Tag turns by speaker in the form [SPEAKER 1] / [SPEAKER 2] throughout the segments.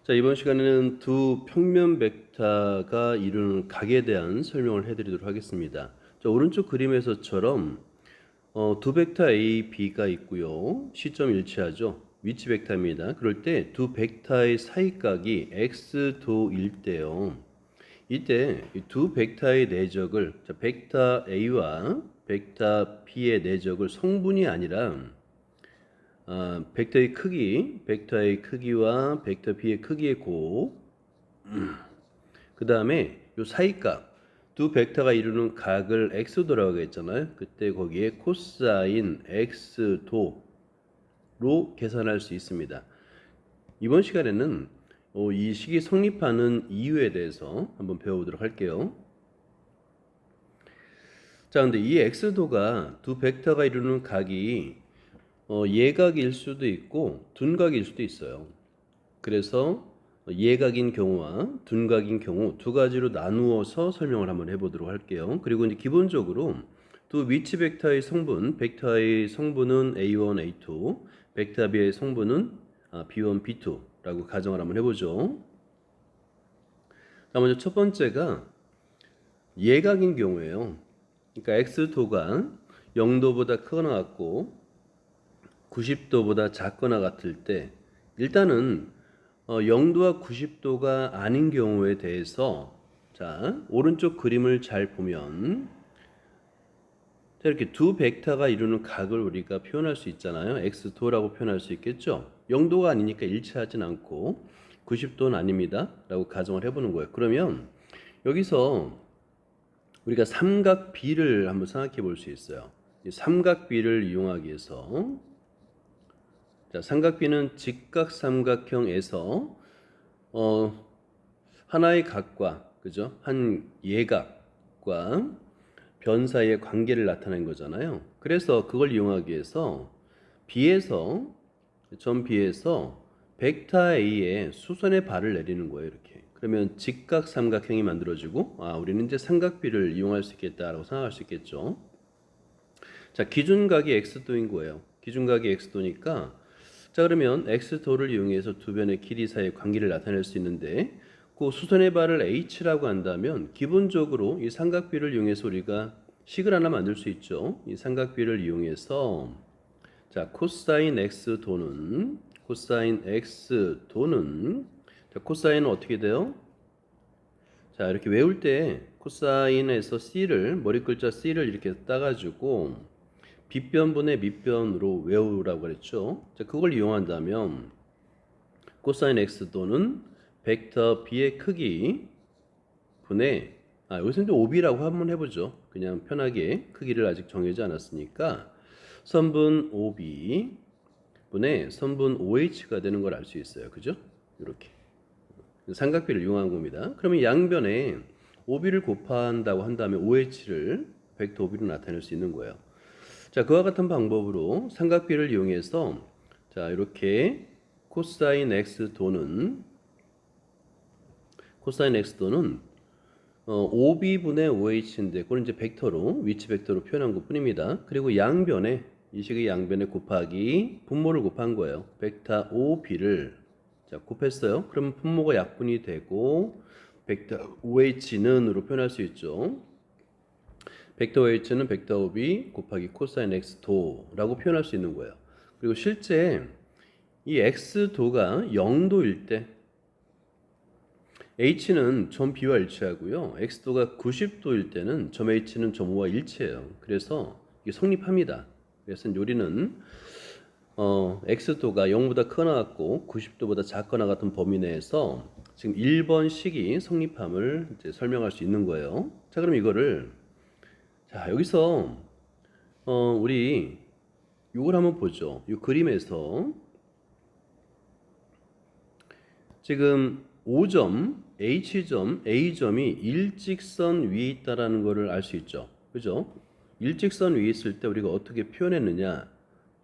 [SPEAKER 1] 자, 이번 시간에는 두 평면 벡터가 이루는 각에 대한 설명을 해드리도록 하겠습니다. 자, 오른쪽 그림에서처럼 두 벡터 A, B가 있고요. 시점 일치하죠. 위치 벡터입니다. 그럴 때 두 벡터의 사이각이 x도일 때요. 이때 이 두 벡터의 내적을, 자, 벡터 A와 벡터 B의 내적을 성분이 아니라 벡터의 크기와 벡터 B의 크기의 곱, 그 다음에 요 사이각, 두 벡터가 이루는 각을 x도라고 했잖아요. 그때 거기에 코사인 x도로 계산할 수 있습니다. 이번 시간에는 이 식이 성립하는 이유에 대해서 한번 배워보도록 할게요. 자, 근데 이 x도가 두 벡터가 이루는 각이 예각일 수도 있고 둔각일 수도 있어요. 그래서 예각인 경우와 둔각인 경우 두 가지로 나누어서 설명을 한번 해보도록 할게요. 그리고 이제 기본적으로 두 위치 벡터의 성분, 벡터의 성분은 A1, A2, 벡터 B의 성분은 B1, B2라고 가정을 한번 해보죠. 자, 먼저 첫 번째가 예각인 경우예요. 그러니까 X도가 0도보다 크거나 같고 90도보다 작거나 같을 때 일단은 0도와 90도가 아닌 경우에 대해서 자, 오른쪽 그림을 잘 보면 자, 이렇게 두 벡터가 이루는 각을 우리가 표현할 수 있잖아요. x도라고 표현할 수 있겠죠. 0도가 아니니까 일치하진 않고 90도는 아닙니다 라고 가정을 해보는 거예요. 그러면 여기서 우리가 삼각 B를 한번 생각해 볼 수 있어요. 이 삼각 B를 이용하기 위해서 자, 삼각비는 직각삼각형에서 하나의 각과 그죠? 한 예각과 변 사이의 관계를 나타낸 거잖아요. 그래서 그걸 이용하기 위해서 B에서 점 B에서 벡터 A에 수선의 발을 내리는 거예요. 이렇게. 그러면 직각삼각형이 만들어지고 우리는 이제 삼각비를 이용할 수 있겠다라고 생각할 수 있겠죠. 자, 기준각이 x도인 거예요. 기준각이 x도니까 자, 그러면 x도를 이용해서 두 변의 길이 사이의 관계를 나타낼 수 있는데 그 수선의 발을 h라고 한다면 기본적으로 이 삼각비를 이용해서 우리가 식을 하나 만들 수 있죠. 이 삼각비를 이용해서 자, 코사인 x도는 자, 코사인은 어떻게 돼요? 자, 이렇게 외울 때 코사인에서 c를 머리 글자 c를 이렇게 따가지고 빗변분의 밑변으로 외우라고 그랬죠. 자, 그걸 이용한다면 코사인 x도는 벡터 b의 크기 분의 여기서 이제 5b라고 한번 해보죠. 그냥 편하게 크기를 아직 정하지 않았으니까 선분 5b 분의 선분 5h가 되는 걸 알 수 있어요. 그죠? 이렇게 삼각비를 이용한 겁니다. 그러면 양변에 5b를 곱한다고 한다면 5h를 벡터 5b로 나타낼 수 있는 거예요. 자, 그와 같은 방법으로 삼각비를 이용해서 자, 이렇게 코사인 x도는 5b분의 5h인데 그걸 이제 벡터로 위치 벡터로 표현한 것뿐입니다. 그리고 양변에 이 식의 양변에 곱하기 분모를 곱한 거예요. 벡터 5b를 자, 곱했어요. 그러면 분모가 약분이 되고 벡터 5h는으로 표현할 수 있죠. 벡터 h는 벡터 5b 곱하기 코사인 x도라고 표현할 수 있는 거예요. 그리고 실제 이 x도가 0도일 때 h는 점 b와 일치하고요. x도가 90도일 때는 점 h는 점 o와 일치해요. 그래서 이게 성립합니다. 그래서 요리는 x도가 0보다 크거나 같고 90도보다 작거나 같은 범위 내에서 지금 1번 식이 성립함을 이제 설명할 수 있는 거예요. 자, 그럼 이거를 자, 여기서 우리 이걸 한번 보죠. 이 그림에서 지금 O점, H점, A점이 일직선 위에 있다라는 것을 알 수 있죠. 그죠? 일직선 위에 있을 때 우리가 어떻게 표현했느냐?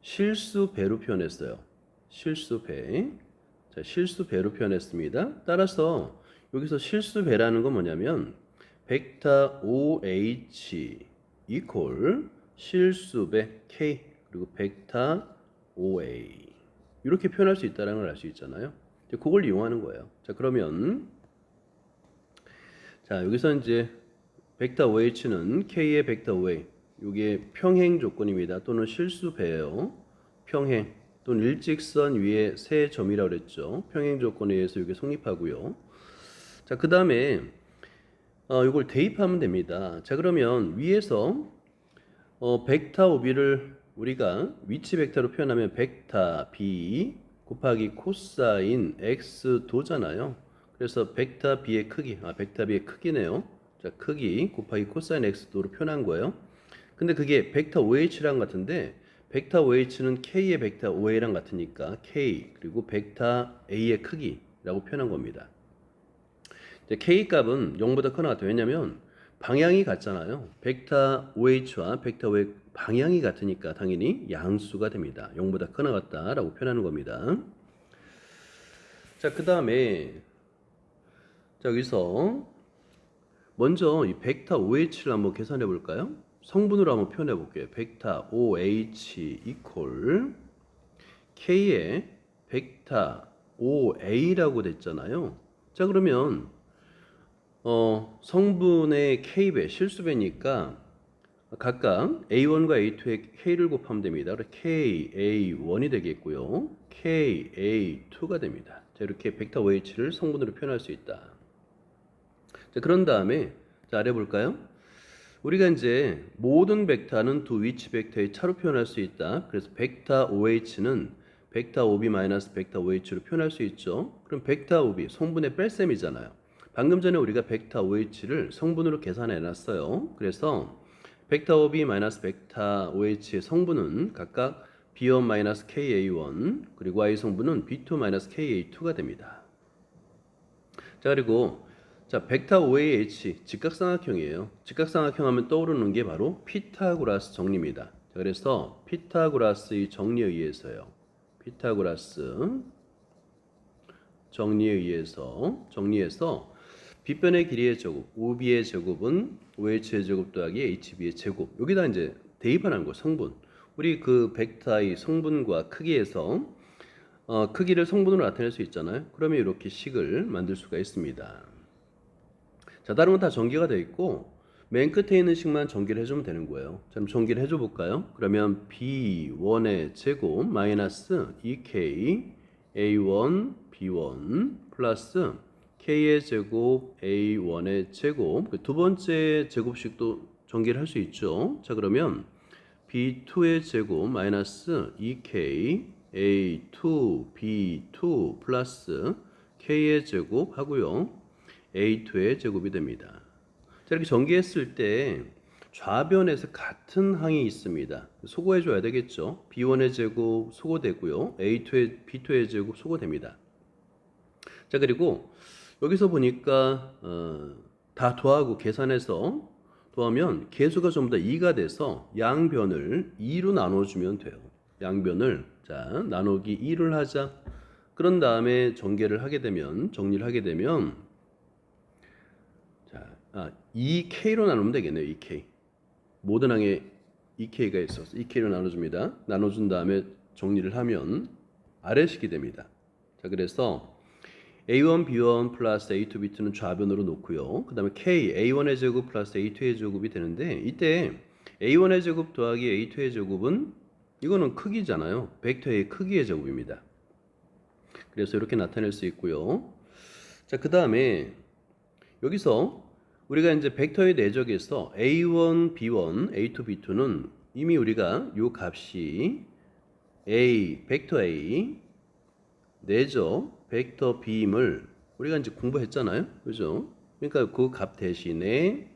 [SPEAKER 1] 실수배로 표현했어요. 실수배. 자, 실수배로 표현했습니다. 따라서 여기서 실수배라는 건 뭐냐면 벡터 OH 이퀄 실수배 K 그리고 벡터 OA 이렇게 표현할 수 있다는 걸 알 수 있잖아요. 그걸 이용하는 거예요. 자, 그러면 자, 여기서 이제 벡터 OH는 K의 벡터 OA. 이게 평행 조건입니다. 또는 실수배예요. 평행 또는 일직선 위에 세 점이라고 그랬죠. 평행 조건에 의해서 이게 성립하고요. 자, 그다음에 이걸 대입하면 됩니다. 자, 그러면 위에서 벡터 OB를 우리가 위치 벡터로 표현하면 벡터 B 곱하기 코사인 X 도잖아요. 그래서 벡터 B의 크기, 벡터 B의 크기네요. 자, 크기 곱하기 코사인 X 도로 표현한 거예요. 근데 그게 벡터 OH랑 같은데 벡터 OH는 K의 벡터 OA랑 같으니까 K 그리고 벡터 A의 크기라고 표현한 겁니다. 이제 K 값은 0보다 크거나 같아요. 왜냐면 방향이 같잖아요. 벡터 OH와 벡터 OA 방향이 같으니까 당연히 양수가 됩니다. 0보다 크거나 같다라고 표현하는 겁니다. 자, 그 다음에 여기서 먼저 이 벡터 OH를 한번 계산해 볼까요? 성분으로 한번 표현해 볼게요. 벡터 OH 이퀄 K의 벡터 OA라고 됐잖아요. 자, 그러면 성분의 K배 실수배니까 각각 A1과 A2의 K를 곱하면 됩니다. 그래서 KA1이 되겠고요. KA2가 됩니다. 자, 이렇게 벡터 OH를 성분으로 표현할 수 있다. 자, 그런 다음에 자, 아래 볼까요? 우리가 이제 모든 벡터는 두 위치 벡터의 차로 표현할 수 있다. 그래서 벡터 OH는 벡터 OB 마이너스 벡터 OH로 표현할 수 있죠. 그럼 벡터 OB 성분의 뺄셈이잖아요. 방금 전에 우리가 벡터 OH를 성분으로 계산해 놨어요. 그래서 벡터 OB 마이너스 벡터 OH의 성분은 각각 B1 마이너스 KA1 그리고 Y 성분은 B2 마이너스 KA2가 됩니다. 자, 그리고 자, 벡터 OAH 직각삼각형이에요. 직각삼각형 하면 떠오르는 게 바로 피타고라스 정리입니다. 자, 그래서 피타고라스의 정리에 의해서요. 피타고라스 정리에 정리해서 빗변의 길이의 제곱, OB의 제곱은 OH의 제곱 더하기 HB의 제곱. 여기다 이제 대입하는 거 성분. 우리 그 벡터의 성분과 크기에서 크기를 성분으로 나타낼 수 있잖아요. 그러면 이렇게 식을 만들 수가 있습니다. 자, 다른 건 다 전개가 되어 있고 맨 끝에 있는 식만 전개를 해주면 되는 거예요. 자, 그럼 전개를 해줘 볼까요? 그러면 B1의 제곱 마이너스 2K A1 B1 플러스 K의 제곱 A1의 제곱 두 번째 제곱식도 전개를 할 수 있죠. 자, 그러면 B2의 제곱 마이너스 2K A2 B2 플러스 K의 제곱 하고요. A2의 제곱이 됩니다. 자, 이렇게 전개했을 때 좌변에서 같은 항이 있습니다. 소거해 줘야 되겠죠. B1의 제곱 소거되고요. B2의 제곱 소거됩니다. 자, 그리고 여기서 보니까 다 더하고 계산해서 더하면 개수가 전부 다 2가 돼서 양변을 2로 나눠주면 돼요. 양변을 자 나누기 2를 하자. 그런 다음에 정리를 하게 되면 자, 2K로 나누면 되겠네요. 2K. 모든 항에 2K가 있어서 2K로 나눠줍니다. 나눠준 다음에 정리를 하면 아래식이 됩니다. 자, 그래서 A1, B1 플러스 A2, B2는 좌변으로 놓고요. 그 다음에 K, A1의 제곱 플러스 A2의 제곱이 되는데 이때 A1의 제곱 더하기 A2의 제곱은 이거는 크기잖아요. 벡터의 크기의 제곱입니다. 그래서 이렇게 나타낼 수 있고요. 자, 그 다음에 여기서 우리가 이제 벡터의 내적에서 A1, B1, A2, B2는 이미 우리가 요 값이 벡터 A 내적 벡터 B임을 우리가 이제 공부했잖아요. 그죠? 그러니까 그 값 대신에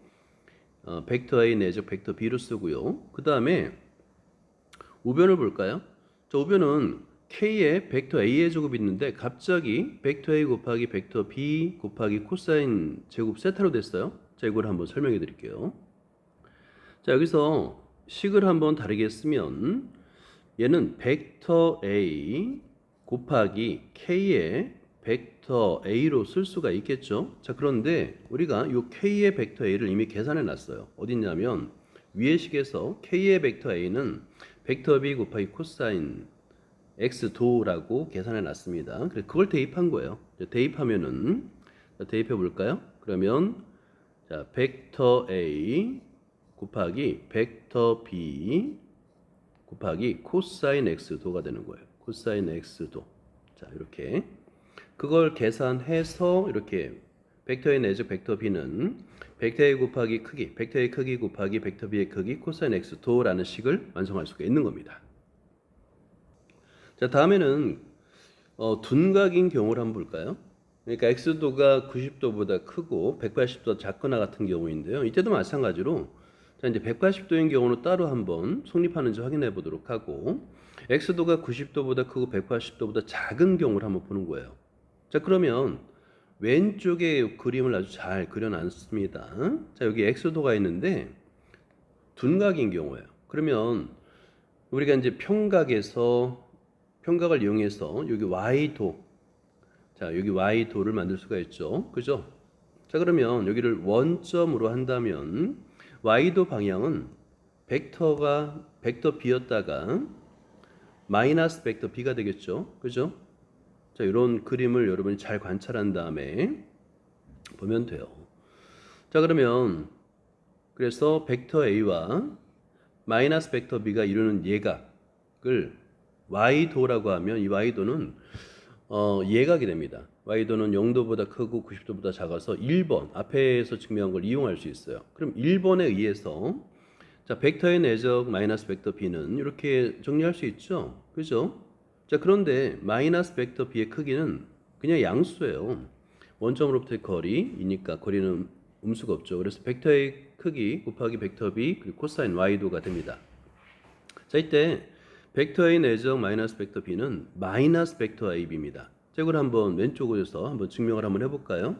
[SPEAKER 1] 벡터 A 내적 벡터 B로 쓰고요. 그 다음에 우변을 볼까요? 자, 우변은 K에 벡터 A의 제곱이 있는데 갑자기 벡터 A 곱하기 벡터 B 곱하기 코사인 제곱 세타로 됐어요. 자, 이걸 한번 설명해 드릴게요. 자, 여기서 식을 한번 다르게 쓰면 얘는 벡터 A 곱하기 K의 벡터 A로 쓸 수가 있겠죠. 자, 그런데 우리가 이 K의 벡터 A를 이미 계산해 놨어요. 어딨냐면 위의 식에서 K의 벡터 A는 벡터 B 곱하기 코사인 x도라고 계산해 놨습니다. 그래서 그걸 대입한 거예요. 대입하면은 대입해 볼까요? 그러면 자, 벡터 A 곱하기 벡터 B 곱하기 코사인 x도가 되는 거예요. 코사인 x도. 자, 이렇게 그걸 계산해서 이렇게 벡터 A 내적 벡터 B는 벡터 A 곱하기 크기, 벡터 A 크기 곱하기 벡터 B의 크기 코사인 x도라는 식을 완성할 수가 있는 겁니다. 자, 다음에는 둔각인 경우를 한번 볼까요? 그러니까 x도가 90도보다 크고 180도 작거나 같은 경우인데요. 이때도 마찬가지로 자, 이제 180도인 경우는 따로 한번 성립하는지 확인해 보도록 하고 x도가 90도보다 크고 180도보다 작은 경우를 한번 보는 거예요. 자, 그러면 왼쪽에 그림을 아주 잘 그려놨습니다. 자, 여기 x도가 있는데 둔각인 경우예요. 그러면 우리가 이제 평각을 이용해서 여기 y도, 자, 여기 y도를 만들 수가 있죠. 그죠? 자, 그러면 여기를 원점으로 한다면 y도 방향은 벡터 b였다가 마이너스 벡터 b가 되겠죠. 그죠? 자, 이런 그림을 여러분이 잘 관찰한 다음에 보면 돼요. 자, 그러면 그래서 벡터 a와 마이너스 벡터 b가 이루는 예각을 y도라고 하면 이 y도는 예각이 됩니다. y도는 0도보다 크고 90도보다 작아서 1번 앞에서 증명한 걸 이용할 수 있어요. 그럼 1번에 의해서 자, 벡터의 내적 마이너스 벡터 b는 이렇게 정리할 수 있죠. 그죠? 자, 그런데 마이너스 벡터 b의 크기는 그냥 양수예요. 원점으로부터의 거리이니까 거리는 음수가 없죠. 그래서 벡터의 크기 곱하기 벡터 b 그리고 코사인 y도가 됩니다. 자, 이때 벡터 a 내적 마이너스 벡터 b는 마이너스 벡터 ab입니다. 자, 이걸 한번 왼쪽에서 한번 증명을 한번 해볼까요?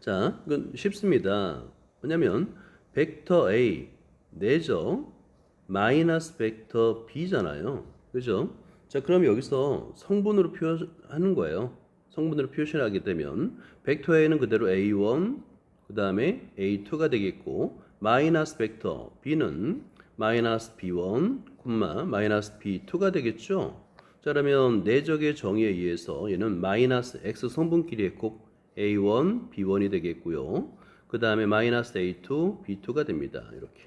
[SPEAKER 1] 자, 이건 쉽습니다. 뭐냐면 벡터 a 내적 마이너스 벡터 b잖아요. 그죠? 자, 그럼 여기서 성분으로 표현하는 거예요. 성분으로 표시하게 되면 벡터 a는 그대로 a1 그 다음에 a2가 되겠고 마이너스 벡터 b는 마이너스 b1, 마이너스 b2가 되겠죠. 자, 그러면 내적의 정의에 의해서 얘는 마이너스 x 성분끼리의 곱 a1, b1이 되겠고요. 그 다음에 마이너스 a2, b2가 됩니다. 이렇게.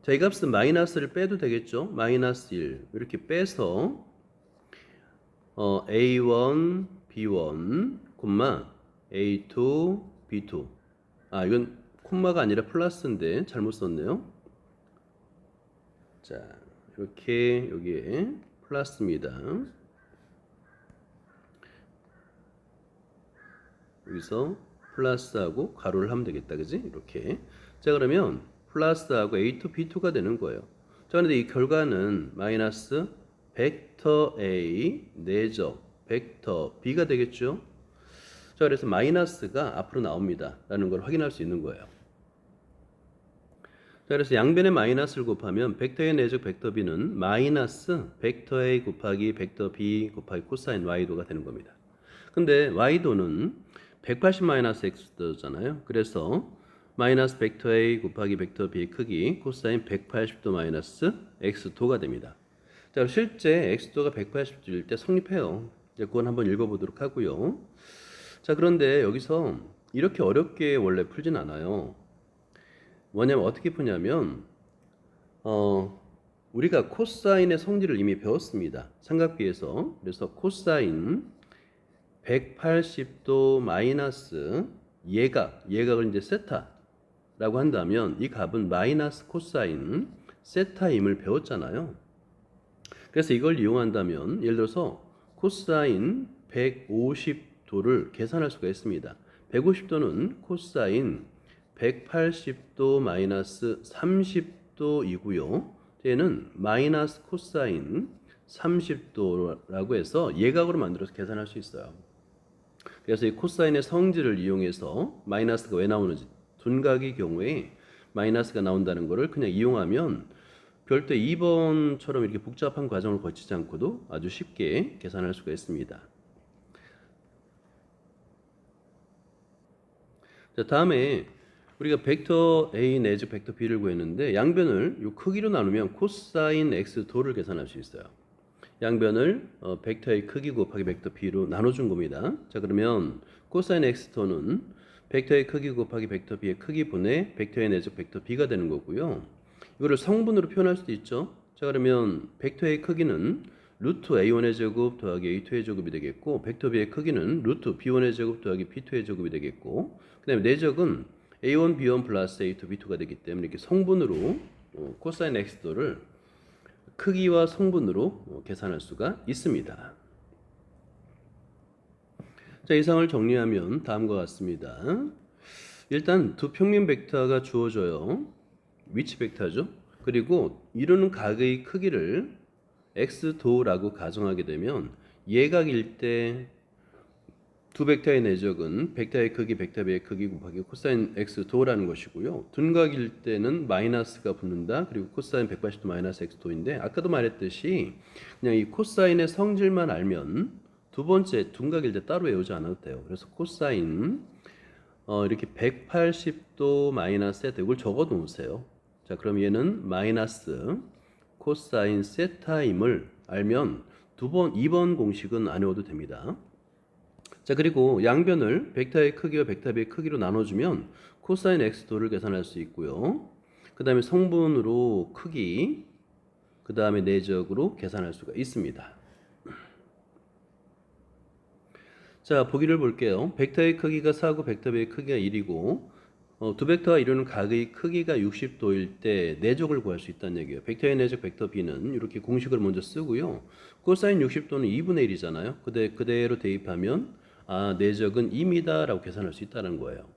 [SPEAKER 1] 자, 이 값은 마이너스를 빼도 되겠죠. 마이너스 1 이렇게 빼서 a1, b1, a2, b2. 아, 이건 콤마가 아니라 플러스인데 잘못 썼네요. 자, 이렇게 여기에 플러스입니다. 여기서 플러스하고 가로를 하면 되겠다. 그지? 이렇게. 자, 그러면 플러스하고 a2, b2가 되는 거예요. 자, 그런데 이 결과는 마이너스 벡터 a 내적 벡터 b가 되겠죠. 자, 그래서 마이너스가 앞으로 나옵니다. 라는 걸 확인할 수 있는 거예요. 자, 그래서 양변에 마이너스를 곱하면 벡터 a 내적 벡터 b는 마이너스 벡터 a 곱하기 벡터 b 곱하기 코사인 y도가 되는 겁니다. 근데 y도는 180 마이너스 x도잖아요. 그래서 마이너스 벡터 a 곱하기 벡터 b의 크기 코사인 180도 마이너스 x도가 됩니다. 자, 실제 x도가 180도일 때 성립해요. 이제 그건 한번 읽어보도록 하고요. 자, 그런데 여기서 이렇게 어렵게 원래 풀진 않아요. 뭐냐면 어떻게 푸냐면 우리가 코사인의 성질을 이미 배웠습니다. 삼각비에서. 그래서 코사인 180도 마이너스 예각을 이제 세타라고 한다면 이 값은 마이너스 코사인 세타임을 배웠잖아요. 그래서 이걸 이용한다면 예를 들어서 코사인 150도를 계산할 수가 있습니다. 150도는 코사인 180도 마이너스 30도이고요. 얘는 마이너스 코사인 30도라고 해서 예각으로 만들어서 계산할 수 있어요. 그래서 이 코사인의 성질을 이용해서 마이너스가 왜 나오는지 둔각의 경우에 마이너스가 나온다는 것을 그냥 이용하면 별도 2번처럼 이렇게 복잡한 과정을 거치지 않고도 아주 쉽게 계산할 수가 있습니다. 자, 다음에 우리가 벡터 A 내지 벡터 B를 구했는데 양변을 요 크기로 나누면 코사인 x 도를 계산할 수 있어요. 양변을 벡터의 크기 곱하기 벡터 B로 나눠준 겁니다. 자, 그러면 코사인 x 도는 벡터의 크기 곱하기 벡터 B의 크기 분의 벡터의 내적 벡터 B가 되는 거고요. 이거를 성분으로 표현할 수도 있죠. 자, 그러면 벡터의 크기는 루트 A1의 제곱 더하기 A2의 제곱이 되겠고, 벡터 B의 크기는 루트 B1의 제곱 더하기 B2의 제곱이 되겠고, 그 다음에 내적은 A1, B1 플러스 A2, B2가 되기 때문에 이렇게 성분으로 코사인 x도를 크기와 성분으로 계산할 수가 있습니다. 자, 이상을 정리하면 다음과 같습니다. 일단 두 평면 벡터가 주어져요. 위치 벡터죠. 그리고 이루는 각의 크기를 x도라고 가정하게 되면 예각일 때 두 벡터의 내적은 벡터의 크기, 벡터 B의 크기 곱하기 코사인 x도라는 것이고요. 둔각일 때는 마이너스가 붙는다. 그리고 코사인 180도 마이너스 x도인데 아까도 말했듯이 그냥 이 코사인의 성질만 알면 두 번째 둔각일 때 따로 외우지 않아도 돼요. 그래서 코사인 이렇게 180도 마이너스 세타 이걸 적어 놓으세요. 자, 그럼 얘는 마이너스 코사인 세타임을 알면 2번 공식은 안 외워도 됩니다. 자, 그리고 양변을 벡터의 크기와 벡터 B의 크기로 나눠주면 코사인 x도를 계산할 수 있고요. 그 다음에 성분으로 크기, 그 다음에 내적으로 계산할 수가 있습니다. 자, 보기를 볼게요. 벡터의 크기가 4고 벡터 B의 크기가 1이고 두 벡터가 이루는 각의 크기가 60도일 때 내적을 구할 수 있다는 얘기예요. 벡터의 내적 벡터 B는 이렇게 공식을 먼저 쓰고요. 코사인 60도는 2분의 1이잖아요. 그대로 대입하면 내적은 2미터라고 계산할 수 있다는 거예요.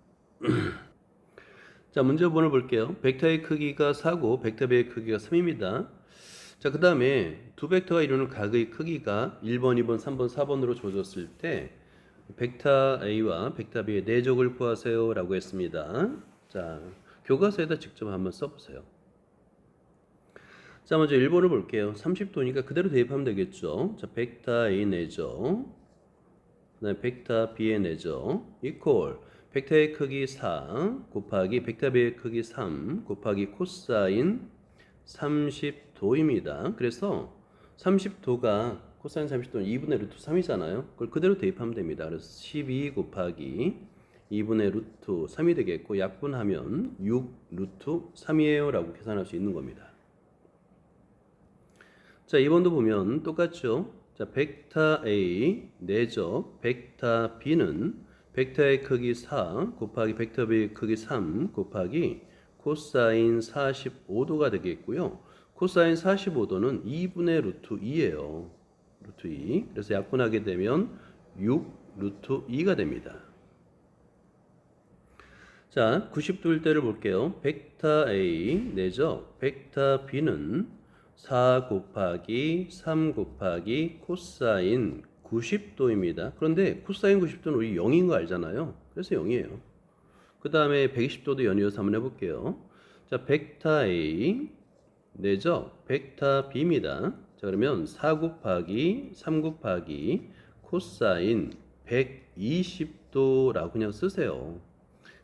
[SPEAKER 1] 자, 문제 5번을 볼게요. 벡터의 크기가 4고 벡터 B의 크기가 3입니다. 자, 그 다음에 두 벡터가 이루는 각의 크기가 1번, 2번, 3번, 4번으로 주어졌을 때 벡터 A와 벡터 B의 내적을 구하세요 라고 했습니다. 자, 교과서에다 직접 한번 써보세요. 자, 먼저 1번을 볼게요. 30도니까 그대로 대입하면 되겠죠. 자, 벡터 A 내적, 그 다음에 벡터 B의 내적 이퀄 벡터의 크기 4 곱하기 벡터 B의 크기 3 곱하기 코사인 30도입니다. 그래서 30도가 코사인 30도는 2분의 루트 3이잖아요. 그걸 그대로 대입하면 됩니다. 그래서 12 곱하기 2분의 루트 3이 되겠고 약분하면 6 루트 3이에요 라고 계산할 수 있는 겁니다. 자, 2번도 보면 똑같죠. 자, 벡터 A 내적 벡터 B는 벡터의 크기 4 곱하기 벡터 B의 크기 3 곱하기 코사인 45도가 되겠고요. 코사인 45도는 2분의 루트 2예요. 루트 2. 그래서 약분하게 되면 6 루트 2가 됩니다. 자, 90도일 때를 볼게요. 벡터 A 내적 벡터 B는 4 곱하기 3 곱하기 코사인 90도입니다. 그런데 코사인 90도는 우리 0인 거 알잖아요. 그래서 0이에요. 그 다음에 120도도 연이어서 한번 해볼게요. 자, 벡터 A 내적 벡터 B입니다. 자, 그러면 4 곱하기 3 곱하기 코사인 120도라고 그냥 쓰세요.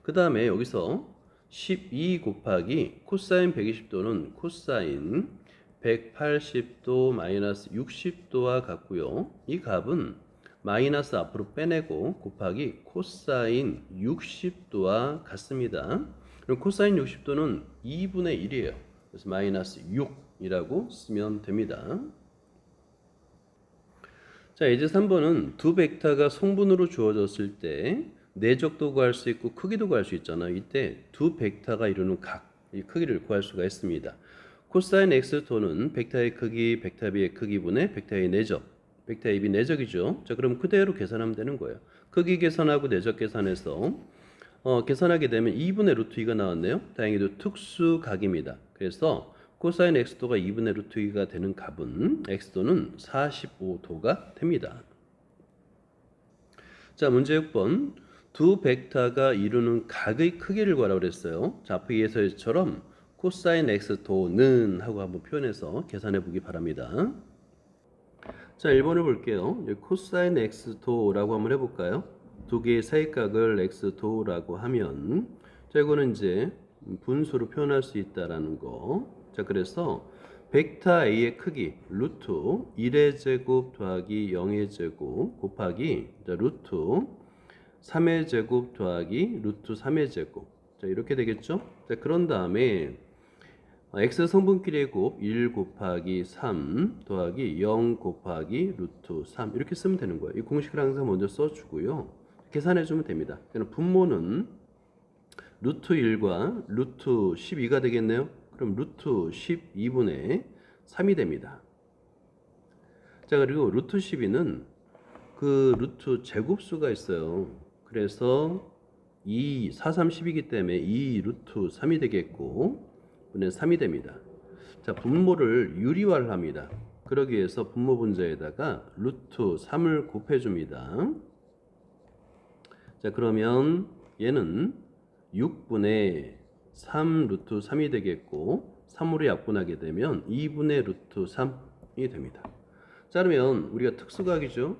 [SPEAKER 1] 그 다음에 여기서 12 곱하기 코사인 120도는 코사인 180도 마이너스 60도와 같고요. 이 값은 마이너스 앞으로 빼내고 곱하기 코사인 60도와 같습니다. 그럼 코사인 60도는 2분의 1이에요. 그래서 마이너스 6이라고 쓰면 됩니다. 자, 이제 3번은 두 벡터가 성분으로 주어졌을 때 내적도 구할 수 있고 크기도 구할 수 있잖아요. 이때 두 벡터가 이루는 각, 이 크기를 구할 수가 있습니다. 코사인 x도는 벡터의 크기, 벡터 b의 크기분의 벡터의 내적, 벡터 AB 내적이죠. 자, 그럼 그대로 계산하면 되는 거예요. 크기 계산하고 내적 계산해서 계산하게 되면 2분의 루트 2가 나왔네요. 다행히도 특수각입니다. 그래서 코사인 x도가 2분의 루트 2가 되는 값은 x도는 45도가 됩니다. 자, 문제 6번. 두 벡터가 이루는 각의 크기를 구하라고 그랬어요. 자, 앞의 예서처럼 코사인 x도는 하고 한번 표현해서 계산해 보기 바랍니다. 자, 1번을 볼게요. 코사인 x도라고 한번 해볼까요? 두 개의 사이각을 x도라고 하면 자, 이거는 이제 분수로 표현할 수 있다라는 거. 자, 그래서 벡터 A의 크기 루트 1의 제곱 더하기 0의 제곱 곱하기 루트 3의 제곱 더하기 루트 3의 제곱. 자, 이렇게 되겠죠? 자, 그런 다음에 x 성분끼리의 곱 1 곱하기 3 더하기 0 곱하기 루트 3 이렇게 쓰면 되는 거예요. 이 공식을 항상 먼저 써주고요. 계산해 주면 됩니다. 그럼 분모는 루트 1과 루트 12가 되겠네요. 그럼 루트 12분의 3이 됩니다. 자, 그리고 루트 12는 그 루트 제곱수가 있어요. 그래서 4, 3, 10이기 때문에 2 루트 3이 되겠고 분의 3이 됩니다. 자, 분모를 유리화를 합니다. 그러기 위해서 분모 분자에다가 루트 3을 곱해줍니다. 자, 그러면 얘는 6분의 3 루트 3이 되겠고 3으로 약분하게 되면 2분의 루트 3이 됩니다. 자, 그러면 우리가 특수각이죠.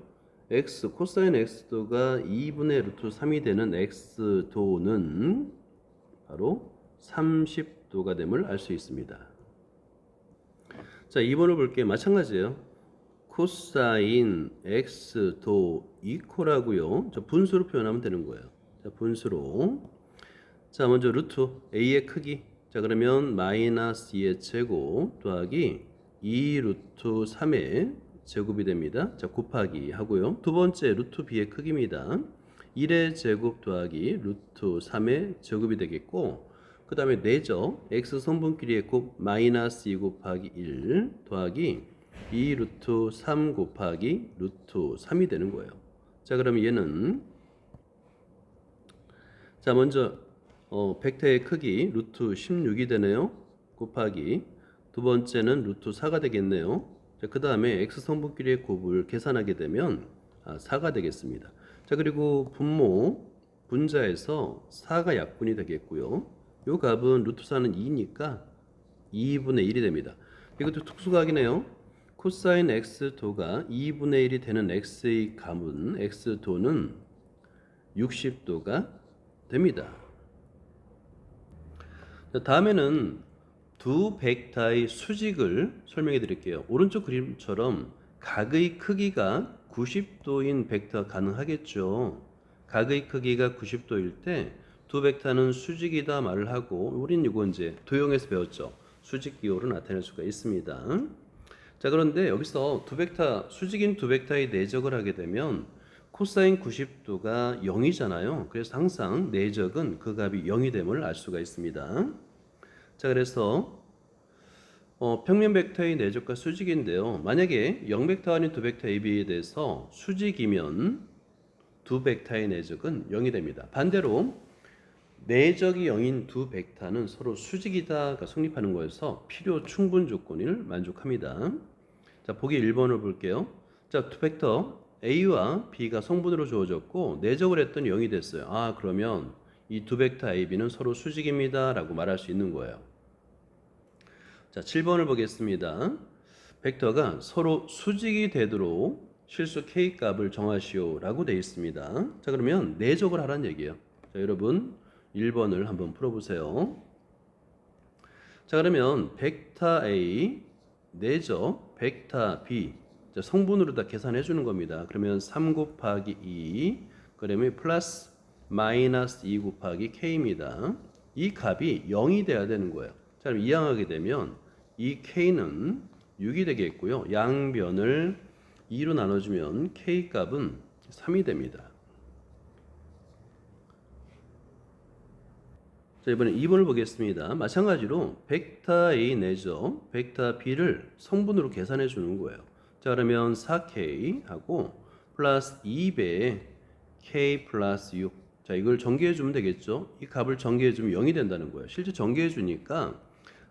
[SPEAKER 1] x 코사인 x도가 2분의 루트 3이 되는 x도는 바로 30도가 됨을 알 수 있습니다. 자, 2번을 볼게요. 마찬가지예요. 코사인 x도 이코라고요. 저 분수로 표현하면 되는 거예요. 자, 분수로. 자, 먼저 루트 a의 크기. 자, 그러면 마이너스 2의 제곱 더하기 2 루트 3의 제곱이 됩니다. 자, 곱하기 하고요. 두 번째 루트 b의 크기입니다. 1의 제곱 더하기 루트 3의 제곱이 되겠고 그 다음에 내적 x 성분끼리의 곱 마이너스 2 곱하기 1 더하기 2 루트 3 곱하기 루트 3이 되는 거예요. 자, 그러면 얘는 자, 먼저 벡터의 크기 루트 16이 되네요. 곱하기 두 번째는 루트 4가 되겠네요. 자, 그 다음에 x 성분끼리의 곱을 계산하게 되면 4가 되겠습니다. 자, 그리고 분모 분자에서 4가 약분이 되겠고요. 요 값은 루트 4는 2니까 2분의 1이 됩니다. 이것도 특수각이네요. 코사인 x도가 2분의 1이 되는 x의 값은 x도는 60도가 됩니다. 자, 다음에는 두 벡터의 수직을 설명해 드릴게요. 오른쪽 그림처럼 각의 크기가 90도인 벡터 가능하겠죠. 각의 크기가 90도일 때 두 벡터는 수직이다 말을 하고 우린 이거 이제 도형에서 배웠죠. 수직 기호로 나타낼 수가 있습니다. 자, 그런데 여기서 두 벡터 수직인 두 벡터의 내적을 하게 되면 코사인 90도가 0이잖아요. 그래서 항상 내적은 그 값이 0이 됨을 알 수가 있습니다. 자, 그래서 평면 벡터의 내적과 수직인데요. 만약에 0벡터 아닌 두 벡터 AB에 대해서 수직이면 두 벡터의 내적은 0이 됩니다. 반대로 내적이 0인 두 벡터는 서로 수직이다가 성립하는 거여서 필요 충분 조건을 만족합니다. 자, 보기 1번을 볼게요. 자, 두 벡터 A와 B가 성분으로 주어졌고 내적을 했더니 0이 됐어요. 그러면 이 두 벡터 A, B는 서로 수직입니다 라고 말할 수 있는 거예요. 자, 7번을 보겠습니다. 벡터가 서로 수직이 되도록 실수 K 값을 정하시오 라고 되어 있습니다. 자, 그러면 내적을 하라는 얘기예요. 자, 여러분 1번을 한번 풀어보세요. 자, 그러면 벡터 A 내적 벡터 B 자, 성분으로 다 계산해 주는 겁니다. 그러면 3 곱하기 2 그러면 플러스 마이너스 2 곱하기 K입니다. 이 값이 0이 돼야 되는 거예요. 자, 그럼 이항하게 되면 이 K는 6이 되겠고요. 양변을 2로 나눠주면 K 값은 3이 됩니다. 자, 이번에 2번을 보겠습니다. 마찬가지로 벡터 A 내적 벡터 B를 성분으로 계산해 주는 거예요. 자, 그러면 4K 하고 플러스 2배 K 플러스 6. 자, 이걸 전개해 주면 되겠죠. 이 값을 전개해 주면 0이 된다는 거예요. 실제 전개해 주니까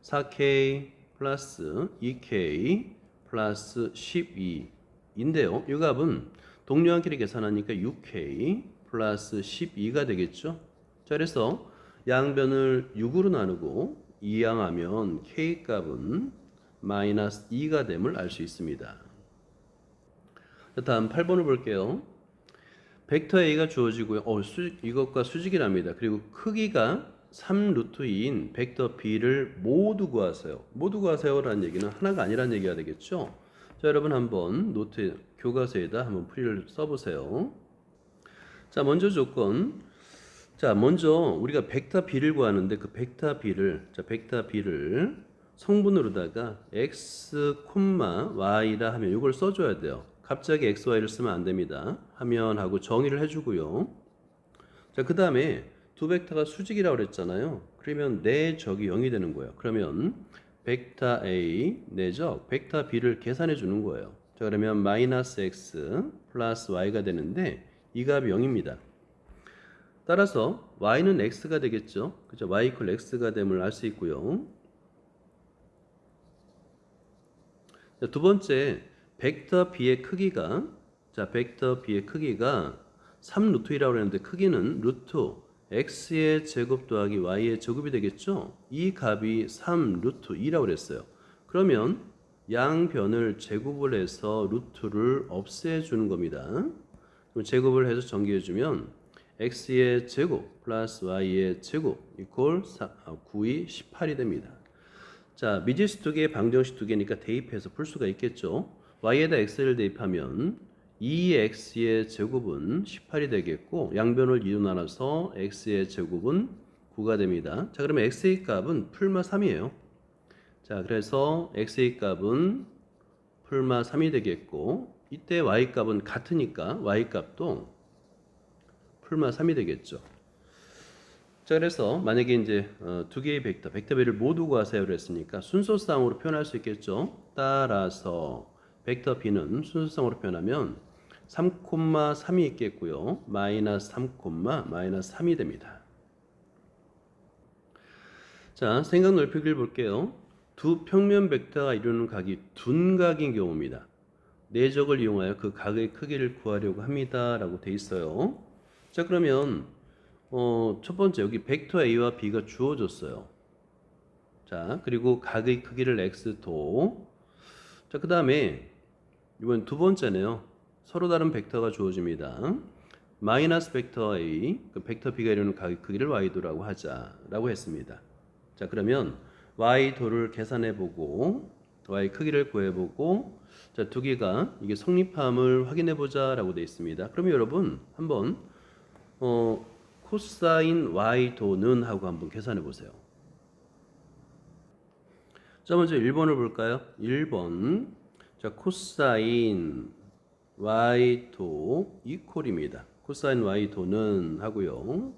[SPEAKER 1] 4K 플러스 2K 플러스 12인데요. 이 값은 동료한끼리 계산하니까 6K 플러스 12가 되겠죠. 자, 그래서 양변을 6으로 나누고 이항하면 K 값은 마이너스 2가 됨을 알 수 있습니다. 다음 8번을 볼게요. 벡터 A가 주어지고요. 이것과 수직이랍니다. 그리고 크기가 3루트인 벡터 b를 모두 구하세요. 모두 구하세요라는 얘기는 하나가 아니라는 얘기가 되겠죠. 자, 여러분 한번 노트 교과서에다 한번 풀이를 써보세요. 자, 먼저 조건. 자, 먼저 우리가 벡터 b를 구하는데 그 벡터 b를 성분으로다가 x, y라 하면 이걸 써줘야 돼요. 갑자기 x, y를 쓰면 안 됩니다. 하면 하고 정의를 해주고요. 자, 그 다음에 두 벡터가 수직이라고 그랬잖아요. 그러면 내적이 0이 되는 거예요. 그러면 벡터 A 내적 벡터 B를 계산해 주는 거예요. 자, 그러면 마이너스 x 플러스 y가 되는데 이 값이 0입니다. 따라서 y는 x가 되겠죠. 그죠? y 이퀄 x가 됨을 알 수 있고요. 자, 두 번째 벡터 B의 크기가 벡터 B의 크기가 3루트이라고 했는데 크기는 루트 x의 제곱 더하기 y의 제곱이 되겠죠. 이 값이 3루트 2라고 그랬어요. 그러면 양변을 제곱을 해서 루트를 없애주는 겁니다. 그럼 제곱을 해서 전개해주면 x의 제곱 플러스 y의 제곱 이퀄 9이 18이 됩니다. 자, 미지수 2개, 방정식 2개니까 대입해서 풀 수가 있겠죠. y에다 x를 대입하면 2x의 제곱은 18이 되겠고 양변을 2로 나눠서 x의 제곱은 9가 됩니다. 자, 그러면 x의 값은 풀마 3이에요. 자, 그래서 x의 값은 풀마 3이 되겠고 이때 y 값은 같으니까 y 값도 풀마 3이 되겠죠. 자, 그래서 만약에 이제 두 개의 벡터 B를 모두 구하세요 그랬으니까 순서상으로 표현할 수 있겠죠. 따라서 벡터 B는 순서상으로 표현하면 3,3이 있겠고요. 마이너스 3, 마이너스 3이 됩니다. 자, 생각 넓히기를 볼게요. 두 평면 벡터가 이루는 각이 둔각인 경우입니다. 내적을 이용하여 그 각의 크기를 구하려고 합니다. 라고 돼 있어요. 자, 그러면 첫 번째 여기 벡터 A와 B가 주어졌어요. 자, 그리고 각의 크기를 x도. 자, 그 다음에 이번 두 번째네요. 서로 다른 벡터가 주어집니다. 마이너스 벡터 A, 그 벡터 B가 이루는 각의 크기를 y도라고 하자라고 했습니다. 자, 그러면 y도를 계산해보고 y 크기를 구해보고 자, 두 개가 이게 성립함을 확인해보자라고 되어 있습니다. 그러면 여러분 한번 코사인 y도는 하고 한번 계산해보세요. 자, 먼저 1번을 볼까요? 1번. 자, 코사인 y도 이퀄입니다. 코사인 y도는 하고요.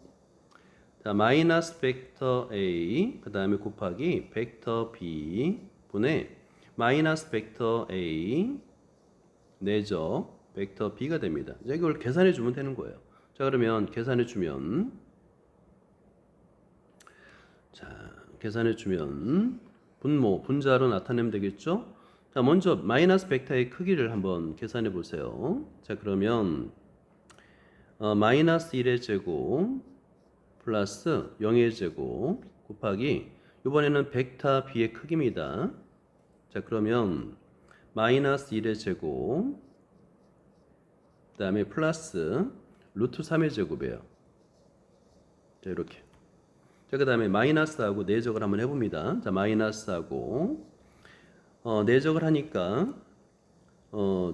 [SPEAKER 1] 자, 마이너스 벡터 a 그 다음에 곱하기 벡터 b 분의 마이너스 벡터 a 내적 벡터 b가 됩니다. 자, 이걸 계산해 주면 되는 거예요. 자, 그러면 계산해 주면 분모 분자로 나타내면 되겠죠? 자, 먼저 마이너스 벡터의 크기를 한번 계산해 보세요. 자, 그러면 마이너스 1의 제곱 플러스 0의 제곱 곱하기 이번에는 벡터 b의 크기입니다. 자, 그러면 마이너스 1의 제곱 그 다음에 플러스 루트 3의 제곱이에요. 자, 이렇게. 자, 그 다음에 마이너스하고 내적을 한번 해봅니다. 자, 마이너스하고 내적을 하니까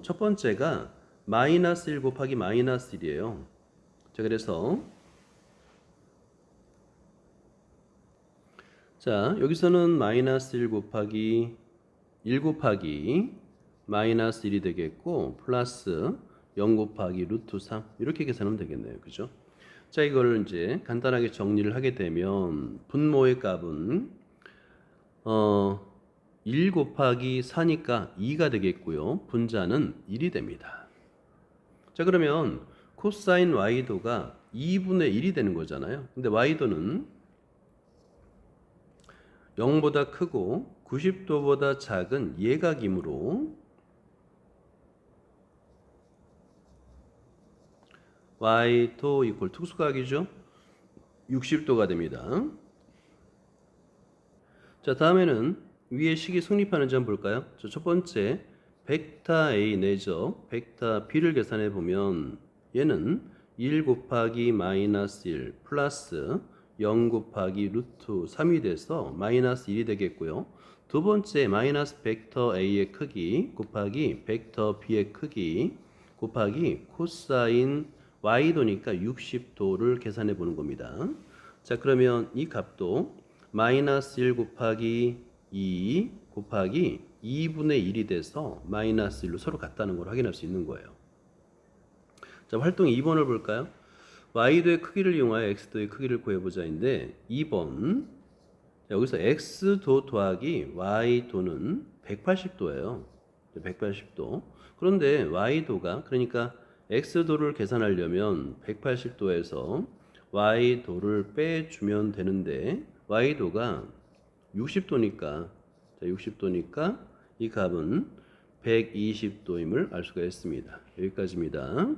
[SPEAKER 1] 첫 번째가 마이너스 1 곱하기 마이너스 1이에요. 자, 그래서 자, 여기서는 마이너스 1 곱하기 마이너스 1이 되겠고 플러스 0 곱하기 루트 3 이렇게 계산하면 되겠네요. 그죠? 자, 이걸 이제 간단하게 정리를 하게 되면 분모의 값은 1 곱하기 4니까 2가 되겠고요. 분자는 1이 됩니다. 자, 그러면 코사인 y도가 2분의 1이 되는 거잖아요. 근데 y도는 0보다 크고 90도보다 작은 예각이므로 y도 이퀄 특수각이죠. 60도가 됩니다. 자, 다음에는 위의 식이 성립하는지 한번 볼까요? 첫 번째 벡터 A 내적 벡터 B를 계산해 보면 얘는 1 곱하기 마이너스 1 플러스 0 곱하기 루트 3이 돼서 마이너스 1이 되겠고요. 두 번째 마이너스 벡터 A의 크기 곱하기 벡터 B의 크기 곱하기 코사인 Y도니까 60도를 계산해 보는 겁니다. 자, 그러면 이 값도 마이너스 1 곱하기 2 곱하기 2분의 1이 돼서 마이너스 1로 서로 같다는 걸 확인할 수 있는 거예요. 자, 활동 2번을 볼까요? y도의 크기를 이용하여 x도의 크기를 구해보자인데 2번 여기서 x도 더하기 y도는 180도예요. 180도. 그런데 y도가 그러니까 x도를 계산하려면 180도에서 y도를 빼주면 되는데 y도가 60도니까 60도니까 이 값은 120도임을 알 수가 있습니다. 여기까지입니다.